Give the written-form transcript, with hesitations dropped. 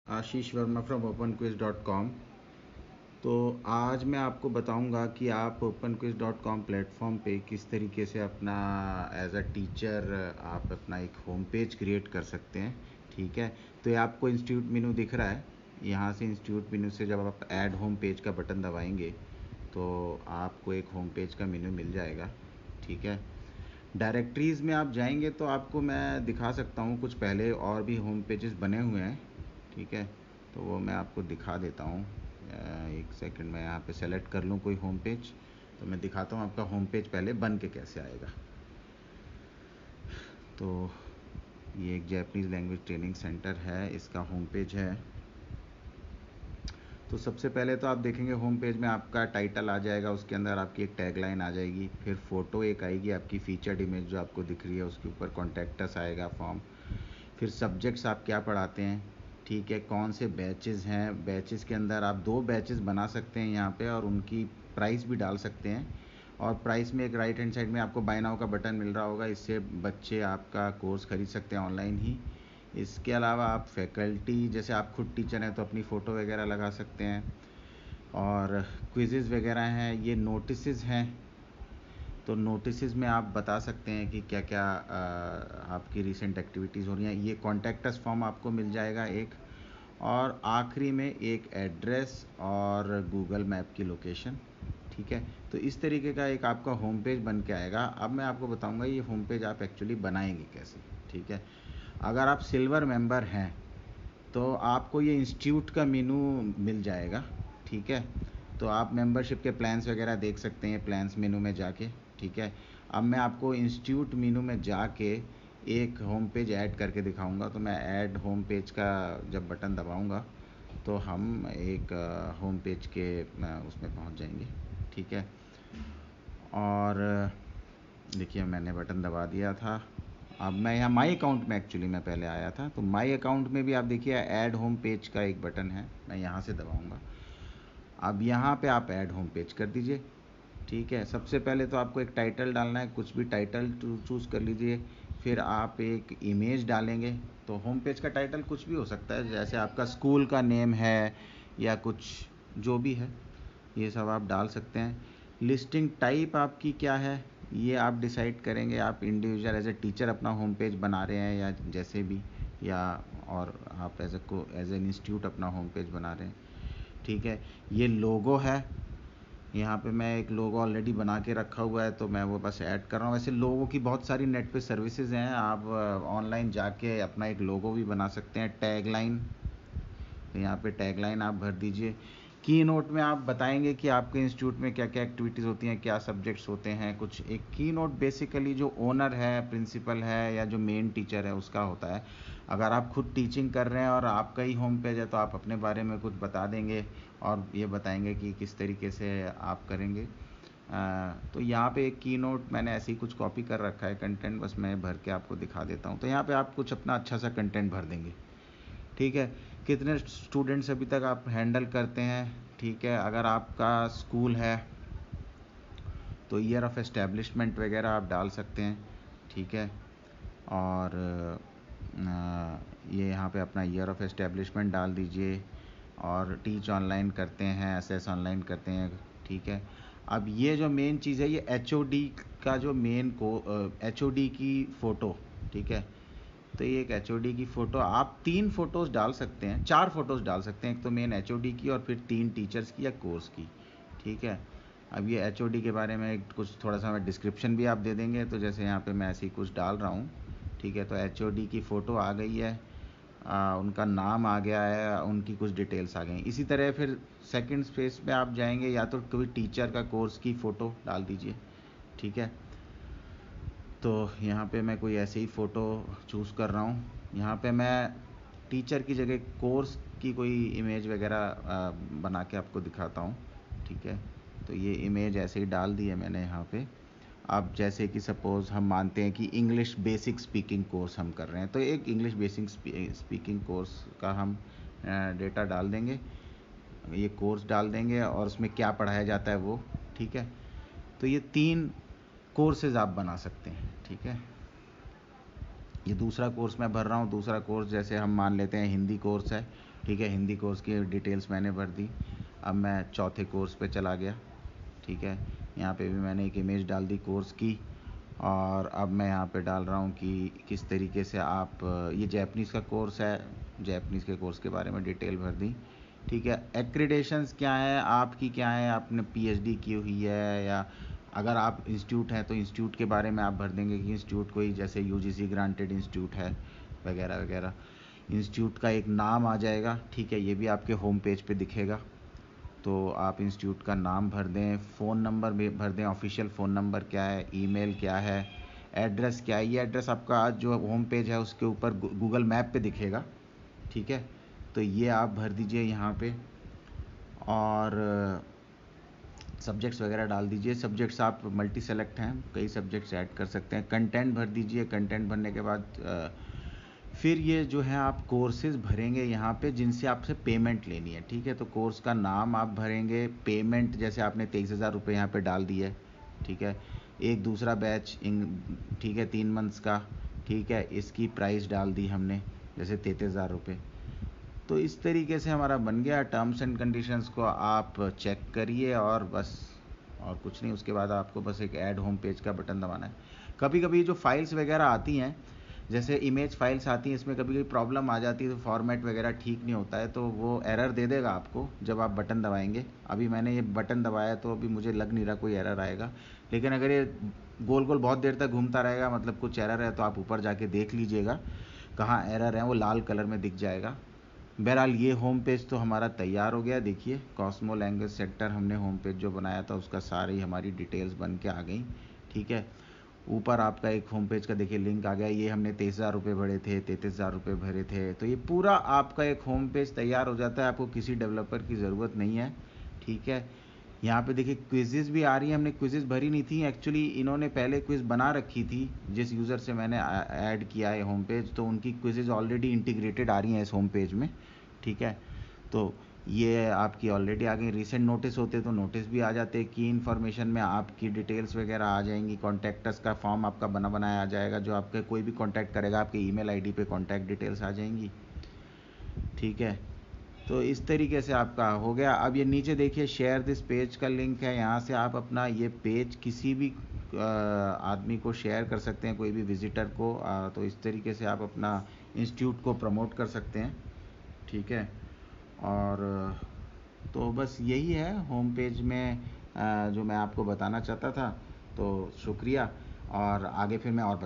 Ashish Verma from openquiz.com। तो आज मैं आपको बताऊंगा कि आप openquiz.com प्लेटफॉर्म पे किस तरीके से अपना एज अ टीचर आप अपना एक होम पेज क्रिएट कर सकते हैं। ठीक है, तो ये आपको इंस्टीट्यूट मेनू दिख रहा है। यहाँ से इंस्टीट्यूट मेनू से जब आप ऐड होम पेज का बटन दबाएंगे तो आपको एक होम पेज का मेनू मिल जाएगा। ठीक है, डायरेक्टरीज़ में आप जाएंगे तो आपको मैं दिखा सकता हूँ, कुछ पहले और भी होम पेजेस बने हुए हैं। ठीक है, तो वो मैं आपको दिखा देता हूँ। एक सेकंड में यहाँ पे सेलेक्ट कर लूँ कोई होम पेज, तो मैं दिखाता हूँ आपका होम पेज पहले बन के कैसे आएगा। तो ये एक जैपनीज़ लैंग्वेज ट्रेनिंग सेंटर है, इसका होम पेज है। तो सबसे पहले तो आप देखेंगे होम पेज में आपका टाइटल आ जाएगा, उसके अंदर आपकी एक टैगलाइन आ जाएगी, फिर फ़ोटो एक आएगी आपकी फीचर्ड इमेज जो आपको दिख रही है, उसके ऊपर कॉन्टैक्ट अस आएगा फॉर्म, फिर सब्जेक्ट्स आप क्या पढ़ाते हैं। ठीक है, कौन से बैचेस हैं, बैचेस के अंदर आप 2 बैचेस बना सकते हैं यहाँ पे और उनकी प्राइस भी डाल सकते हैं। और प्राइस में एक राइट हैंड साइड में आपको बाय नाउ का बटन मिल रहा होगा, इससे बच्चे आपका कोर्स खरीद सकते हैं ऑनलाइन ही। इसके अलावा आप फैकल्टी, जैसे आप खुद टीचर हैं तो अपनी फ़ोटो वगैरह लगा सकते हैं। और क्विज़ेज़ वगैरह हैं, ये नोटिसेस हैं, तो नोटिसेस में आप बता सकते हैं कि क्या क्या आपकी रीसेंट एक्टिविटीज़ हो रही हैं। ये कॉन्टैक्ट अस फॉर्म आपको मिल जाएगा एक, और आखिरी में एक एड्रेस और गूगल मैप की लोकेशन। ठीक है, तो इस तरीके का एक आपका होम पेज बन के आएगा। अब मैं आपको बताऊंगा ये होम पेज आप एक्चुअली बनाएंगे कैसे। ठीक है, अगर आप सिल्वर मेंबर हैं तो आपको ये इंस्टीट्यूट का मेनू मिल जाएगा। ठीक है, तो आप मेंबरशिप के प्लान्स वगैरह देख सकते हैं प्लान्स मेनू में जाके। ठीक है, अब मैं आपको इंस्टीट्यूट मेनू में जाके एक होम पेज ऐड करके दिखाऊंगा। तो मैं ऐड होम पेज का जब बटन दबाऊंगा तो हम एक होम पेज के उसमें पहुंच जाएंगे। ठीक है, और देखिए मैंने बटन दबा दिया था। अब मैं यहाँ माई अकाउंट में एक्चुअली मैं पहले आया था, तो माई अकाउंट में भी आप देखिए ऐड होम पेज का एक बटन है, मैं यहाँ से दबाऊँगा। अब यहाँ पे आप ऐड होम पेज कर दीजिए। ठीक है, सबसे पहले तो आपको एक टाइटल डालना है, कुछ भी टाइटल चूज़ कर लीजिए। फिर आप एक इमेज डालेंगे, तो होम पेज का टाइटल कुछ भी हो सकता है, जैसे आपका स्कूल का नेम है या कुछ जो भी है, ये सब आप डाल सकते हैं। लिस्टिंग टाइप आपकी क्या है ये आप डिसाइड करेंगे, आप इंडिविजुअल एज ए टीचर अपना होम पेज बना रहे हैं या जैसे भी, या और आप एज एन इंस्टीट्यूट अपना होम पेज बना रहे हैं। ठीक है, ये लोगो है, यहाँ पे मैं एक लोगो ऑलरेडी बना के रखा हुआ है तो मैं वो बस ऐड कर रहा हूँ। वैसे लोगो की बहुत सारी नेट पे सर्विसेज हैं, आप ऑनलाइन जाके अपना एक लोगो भी बना सकते हैं। टैगलाइन, तो यहाँ पे टैगलाइन आप भर दीजिए। की नोट में आप बताएंगे कि आपके इंस्टीट्यूट में क्या क्या एक्टिविटीज़ होती हैं, क्या सब्जेक्ट्स होते हैं कुछ। एक की नोट बेसिकली जो ओनर है, प्रिंसिपल है या जो मेन टीचर है उसका होता है। अगर आप खुद टीचिंग कर रहे हैं और आपका ही होम पेज है तो आप अपने बारे में कुछ बता देंगे और ये बताएंगे कि किस तरीके से आप करेंगे। तो यहाँ पे एक की नोट मैंने ऐसे ही कुछ कॉपी कर रखा है कंटेंट, बस मैं भर के आपको दिखा देता हूँ। तो यहाँ पे आप कुछ अपना अच्छा सा कंटेंट भर देंगे। ठीक है, कितने स्टूडेंट्स अभी तक आप हैंडल करते हैं। ठीक है, अगर आपका स्कूल है तो ईयर ऑफ एस्टेब्लिशमेंट वगैरह आप डाल सकते हैं। ठीक है, और ये यहाँ पे अपना ईयर ऑफ एस्टेब्लिशमेंट डाल दीजिए, और टीच ऑनलाइन करते हैं, एसएस ऑनलाइन करते हैं। ठीक है, अब ये जो मेन चीज़ है ये एचओडी का जो मेन को एचओडी की फ़ोटो। ठीक है, तो ये एक एचओडी की फ़ोटो, आप 3 फ़ोटोज़ डाल सकते हैं, 4 फ़ोटोज़ डाल सकते हैं, एक तो मेन एचओडी की और फिर 3 टीचर्स की या कोर्स की। ठीक है, अब ये एचओडी के बारे में कुछ थोड़ा सा मैं डिस्क्रिप्शन भी आप दे देंगे, तो जैसे यहाँ पे मैं ऐसे ही कुछ डाल रहा हूँ। ठीक है, तो एचओडी की फ़ोटो आ गई है, उनका नाम आ गया है, उनकी कुछ डिटेल्स आ गई। इसी तरह फिर सेकंड स्पेस में आप जाएंगे, या तो कोई टीचर का कोर्स की फ़ोटो डाल दीजिए। ठीक है, तो यहाँ पे मैं कोई ऐसे ही फ़ोटो चूज़ कर रहा हूँ। यहाँ पे मैं टीचर की जगह कोर्स की कोई इमेज वगैरह बना के आपको दिखाता हूँ। ठीक है, तो ये इमेज ऐसे ही डाल दी है मैंने यहाँ पे। अब जैसे कि सपोज़ हम मानते हैं कि इंग्लिश बेसिक स्पीकिंग कोर्स हम कर रहे हैं, तो एक इंग्लिश बेसिक स्पीकिंग कोर्स का हम डेटा डाल देंगे, ये कोर्स डाल देंगे और उसमें क्या पढ़ाया जाता है वो। ठीक है, तो ये 3 कोर्सेज आप बना सकते हैं। ठीक है, ये दूसरा कोर्स मैं भर रहा हूँ। दूसरा कोर्स जैसे हम मान लेते हैं हिंदी कोर्स है, ठीक है, हिंदी कोर्स की डिटेल्स मैंने भर दी। अब मैं चौथे कोर्स पे चला गया। ठीक है, यहाँ पे भी मैंने एक इमेज डाल दी कोर्स की, और अब मैं यहाँ पे डाल रहा हूँ कि किस तरीके से आप, ये जैपनीज़ का कोर्स है, जैपनीज़ के कोर्स के बारे में डिटेल भर दी। ठीक है, एक्रीडेशंस क्या है आपकी, क्या है, आपने पीएचडी की हुई है, या अगर आप इंस्टीट्यूट हैं तो इंस्टीट्यूट के बारे में आप भर देंगे कि इंस्टीट्यूट कोई जैसे यूजीसी ग्रांटेड इंस्टीट्यूट है वगैरह वगैरह। इंस्टीट्यूट का एक नाम आ जाएगा। ठीक है, ये भी आपके होम पेज पे दिखेगा, तो आप इंस्टीट्यूट का नाम भर दें, फ़ोन नंबर भी भर दें, ऑफिशियल फ़ोन नंबर क्या है, ईमेल क्या है, एड्रेस क्या है। ये एड्रेस आपका आज जो होम पेज है उसके ऊपर गूगल मैप पे दिखेगा। ठीक है, तो ये आप भर दीजिए यहाँ पे, और सब्जेक्ट्स वगैरह डाल दीजिए। सब्जेक्ट्स आप मल्टी सेलेक्ट हैं, कई सब्जेक्ट्स ऐड कर सकते हैं। कंटेंट भर दीजिए। कंटेंट भरने के बाद फिर ये जो है आप कोर्सेज भरेंगे यहाँ पे जिनसे आपसे पेमेंट लेनी है। ठीक है, तो कोर्स का नाम आप भरेंगे, पेमेंट जैसे आपने 23,000 रुपये यहाँ पे डाल दिए। ठीक है, एक दूसरा बैच ठीक है 3 मंथ्स का। ठीक है, इसकी प्राइस डाल दी हमने जैसे 33,000 रुपये। तो इस तरीके से हमारा बन गया। टर्म्स एंड कंडीशंस को आप चेक करिए और बस, और कुछ नहीं। उसके बाद आपको बस एक ऐड होम पेज का बटन दबाना है। कभी कभी जो फाइल्स वगैरह आती हैं, जैसे इमेज फाइल्स आती हैं, इसमें कभी कभी प्रॉब्लम आ जाती है, तो फॉर्मेट वगैरह ठीक नहीं होता है, तो वो एरर दे देगा आपको जब आप बटन दबाएंगे। अभी मैंने ये बटन दबाया तो अभी मुझे लग नहीं रहा कोई एरर आएगा, लेकिन अगर ये गोल गोल बहुत देर तक घूमता रहेगा, मतलब कुछ एरर है, तो आप ऊपर जाके देख लीजिएगा कहाँ एरर है, वो लाल कलर में दिख जाएगा। बहरहाल ये होम पेज तो हमारा तैयार हो गया। देखिए, कॉस्मो लैंग्वेज सेक्टर हमने होम पेज जो बनाया था उसका सारी हमारी डिटेल्स बन के आ गई। ठीक है, ऊपर आपका एक होम पेज का देखिए लिंक आ गया। ये हमने 23,000 रुपये भरे थे, 33,000 रुपये भरे थे, तो ये पूरा आपका एक होम पेज तैयार हो जाता है। आपको किसी डेवलपर की ज़रूरत नहीं है। ठीक है, यहाँ पे देखिए क्विज़ेस भी आ रही हैं। हमने क्विज़ेस भरी नहीं थी एक्चुअली, इन्होंने पहले क्विज़ बना रखी थी जिस यूज़र से मैंने ऐड किया है होम पेज, तो उनकी क्विज़ेस ऑलरेडी इंटीग्रेटेड आ रही हैं इस होम पेज में। ठीक है, तो ये आपकी ऑलरेडी आ गई। रीसेंट नोटिस होते तो नोटिस भी आ जाते। की इन्फॉर्मेशन में आपकी डिटेल्स वगैरह आ जाएंगी। कॉन्टैक्टस का फॉर्म आपका बना बनाया आ जाएगा, जो आपके कोई भी कॉन्टैक्ट करेगा आपके ईमेल आईडी पे कॉन्टैक्ट डिटेल्स आ जाएंगी। ठीक है, तो इस तरीके से आपका हो गया। अब ये नीचे देखिए शेयर दिस पेज का लिंक है, यहाँ से आप अपना ये पेज किसी भी आदमी को शेयर कर सकते हैं, कोई भी विजिटर को। तो इस तरीके से आप अपना इंस्टीट्यूट को प्रमोट कर सकते हैं। ठीक है, और तो बस यही है होम पेज में जो मैं आपको बताना चाहता था। तो शुक्रिया, और आगे फिर मैं और